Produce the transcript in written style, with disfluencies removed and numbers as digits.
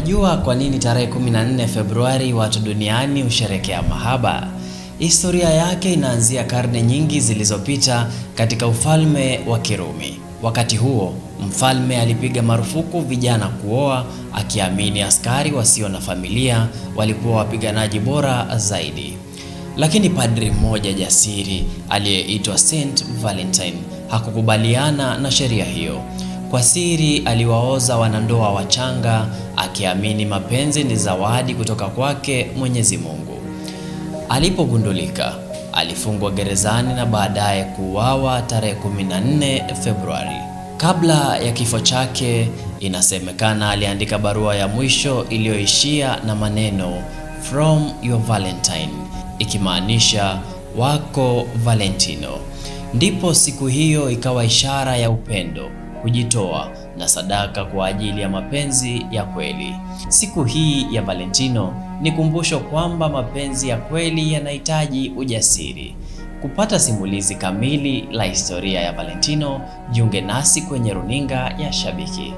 Unajua kwa nini tarehe 14 Februari watu duniani husherehekea mahaba? Historia yake inaanzia karne nyingi zilizopita katika ufalme wa Kirumi. Wakati huo, mfalme alipiga marufuku vijana kuoa, akiamini askari wasio na familia walikuwa wapiganaji bora zaidi. Lakini padri mmoja jasiri aliyeitwa Saint Valentine hakukubaliana na sheria hiyo. Kwa siri aliwaoza wanandoa wachanga, akiamini mapenzi ni zawadi kutoka kwake Mwenyezi Mungu. Alipogundulika, alifungwa gerezani na baadaye kuuawa tarehe 14 Februari. Kabla ya kifo chake, inasemekana aliandika barua ya mwisho iliyoishia na maneno From your Valentine, ikimaanisha wako Valentino. Ndipo siku hiyo ikawa ishara ya upendo, kujitoa na sadaka kwa ajili ya mapenzi ya kweli. Siku hii ya Valentino ni kumbusho kwamba mapenzi ya kweli yanahitaji ujasiri. Kupata simulizi kamili la historia ya Valentino, jiunge nasi kwenye runinga ya Shabiki.